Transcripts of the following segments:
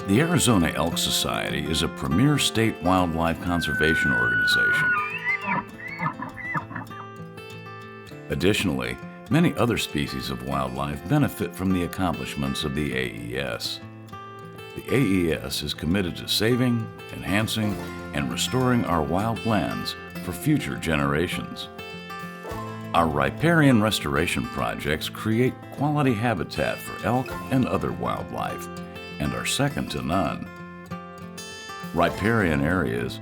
The Arizona Elk Society is a premier state wildlife conservation organization. Additionally, many other species of wildlife benefit from the accomplishments of the AES. The AES is committed to saving, enhancing, and restoring our wild lands for future generations. Our riparian restoration projects create quality habitat for elk and other wildlife, and are second to none. Riparian areas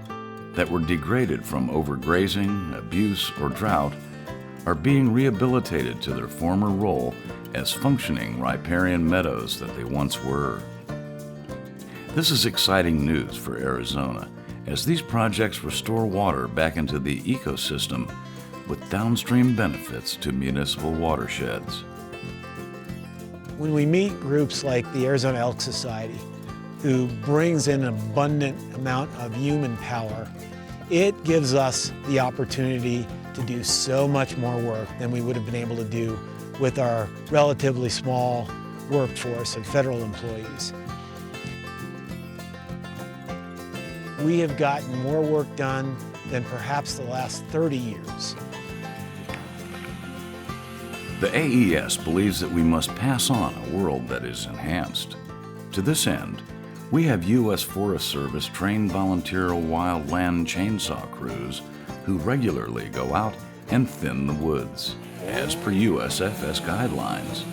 that were degraded from overgrazing, abuse, or drought are being rehabilitated to their former role as functioning riparian meadows that they once were. This is exciting news for Arizona, as these projects restore water back into the ecosystem with downstream benefits to municipal watersheds. When we meet groups like the Arizona Elk Society, who brings in an abundant amount of human power, it gives us the opportunity to do so much more work than we would have been able to do with our relatively small workforce of federal employees. We have gotten more work done than perhaps the last 30 years. The AES believes that we must pass on a world that is enhanced. To this end, we have U.S. Forest Service trained volunteer wildland chainsaw crews who regularly go out and thin the woods, as per USFS guidelines,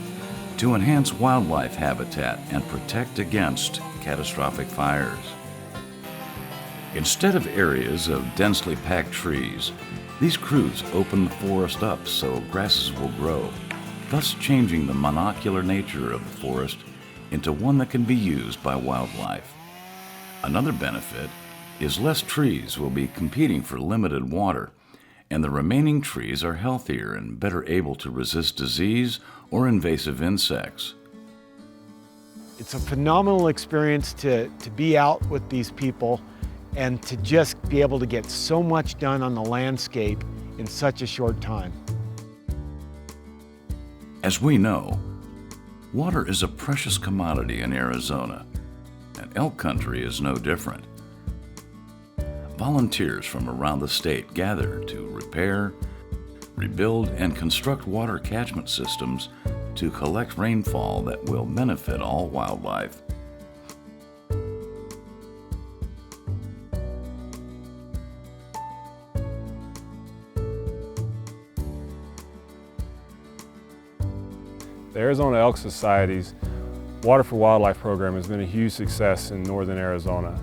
to enhance wildlife habitat and protect against catastrophic fires. Instead of areas of densely packed trees, these crews open the forest up so grasses will grow, thus changing the monocular nature of the forest into one that can be used by wildlife. Another benefit is less trees will be competing for limited water, and the remaining trees are healthier and better able to resist disease or invasive insects. It's a phenomenal experience to be out with these people and to just be able to get so much done on the landscape in such a short time. As we know, water is a precious commodity in Arizona, and elk country is no different. Volunteers from around the state gather to repair, rebuild, and construct water catchment systems to collect rainfall that will benefit all wildlife. The Arizona Elk Society's Water for Wildlife program has been a huge success in northern Arizona.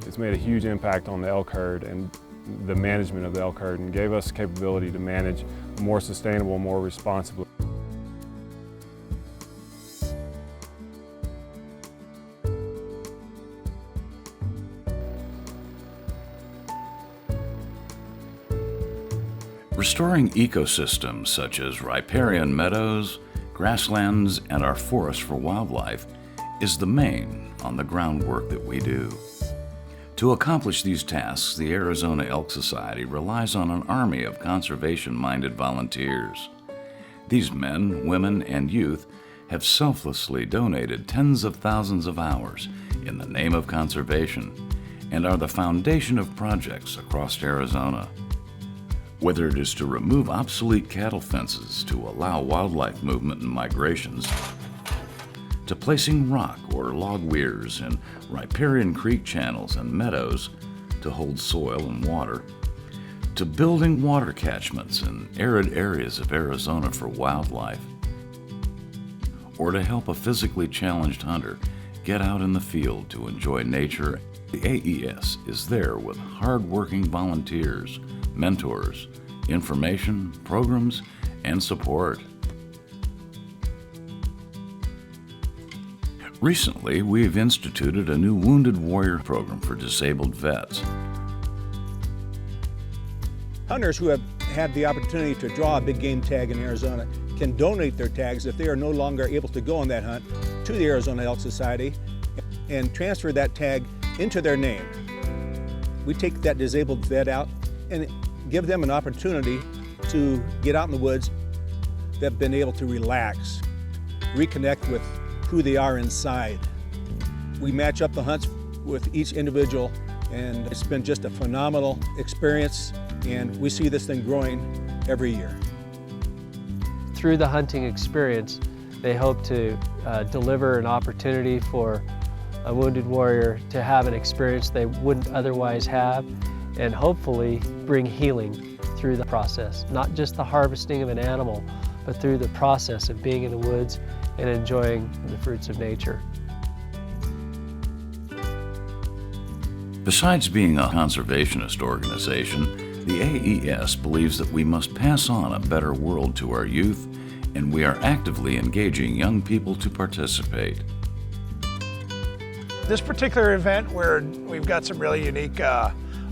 It's made a huge impact on the elk herd and the management of the elk herd, and gave us the capability to manage more sustainable, more responsibly. Restoring ecosystems such as riparian meadows, grasslands, and our forests for wildlife is the main on the groundwork that we do. To accomplish these tasks, the Arizona Elk Society relies on an army of conservation-minded volunteers. These men, women, and youth have selflessly donated tens of thousands of hours in the name of conservation and are the foundation of projects across Arizona. Whether it is to remove obsolete cattle fences to allow wildlife movement and migrations, to placing rock or log weirs in riparian creek channels and meadows to hold soil and water, to building water catchments in arid areas of Arizona for wildlife, or to help a physically challenged hunter get out in the field to enjoy nature, the AES is there with hard-working volunteers, mentors, information, programs, and support. Recently, we've instituted a new Wounded Warrior program for disabled vets. Hunters who have had the opportunity to draw a big game tag in Arizona can donate their tags if they are no longer able to go on that hunt to the Arizona Elk Society and transfer that tag into their name. We take that disabled vet out and give them an opportunity to get out in the woods. They've been able to relax, reconnect with who they are inside. We match up the hunts with each individual, and it's been just a phenomenal experience, and we see this thing growing every year. Through the hunting experience, they hope to deliver an opportunity for a wounded warrior to have an experience they wouldn't otherwise have, and hopefully bring healing through the process. Not just the harvesting of an animal, but through the process of being in the woods and enjoying the fruits of nature. Besides being a conservationist organization, the AES believes that we must pass on a better world to our youth, and we are actively engaging young people to participate. This particular event, where we've got some really unique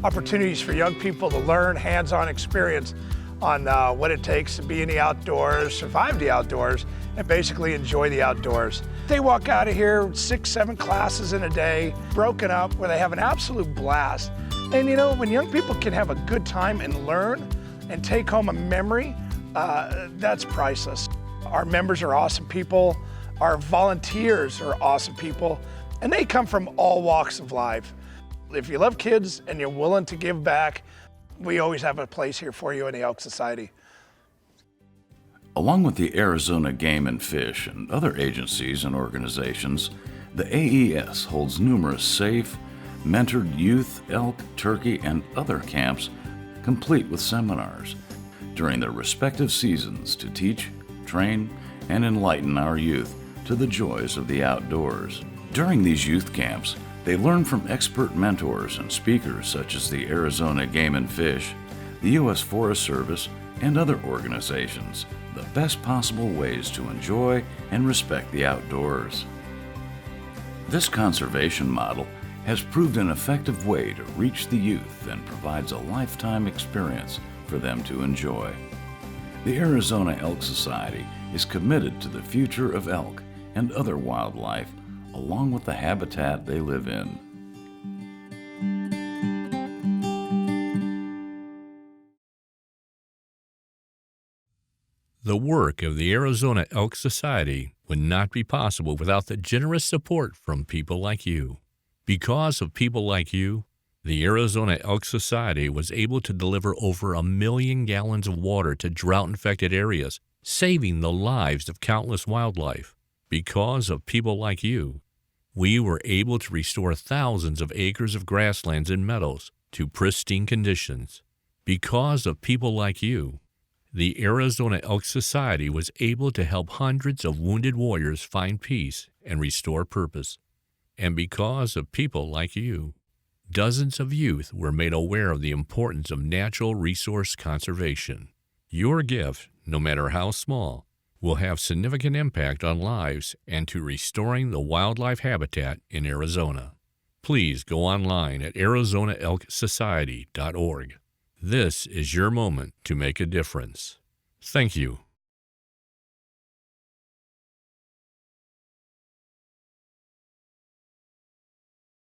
opportunities for young people to learn hands-on experience on what it takes to be in the outdoors, survive the outdoors, and basically enjoy the outdoors. They walk out of here 6, 7 classes in a day, broken up, where they have an absolute blast. And you know, when young people can have a good time and learn and take home a memory, that's priceless. Our members are awesome people. Our volunteers are awesome people. And they come from all walks of life. If you love kids and you're willing to give back, we always have a place here for you in the Elk Society. Along with the Arizona Game and Fish and other agencies and organizations, the AES holds numerous safe, mentored youth, elk, turkey, and other camps, complete with seminars during their respective seasons to teach, train, and enlighten our youth to the joys of the outdoors. During these youth camps, they learn from expert mentors and speakers such as the Arizona Game and Fish, the U.S. Forest Service, and other organizations the best possible ways to enjoy and respect the outdoors. This conservation model has proved an effective way to reach the youth and provides a lifetime experience for them to enjoy. The Arizona Elk Society is committed to the future of elk and other wildlife, along with the habitat they live in. The work of the Arizona Elk Society would not be possible without the generous support from people like you. Because of people like you, the Arizona Elk Society was able to deliver over 1 million gallons of water to drought-infected areas, saving the lives of countless wildlife. Because of people like you, we were able to restore thousands of acres of grasslands and meadows to pristine conditions. Because of people like you, the Arizona Elk Society was able to help hundreds of wounded warriors find peace and restore purpose. And because of people like you, dozens of youth were made aware of the importance of natural resource conservation. Your gift, no matter how small, will have significant impact on lives and to restoring the wildlife habitat in Arizona. Please go online at arizonaelksociety.org. This is your moment to make a difference. Thank you.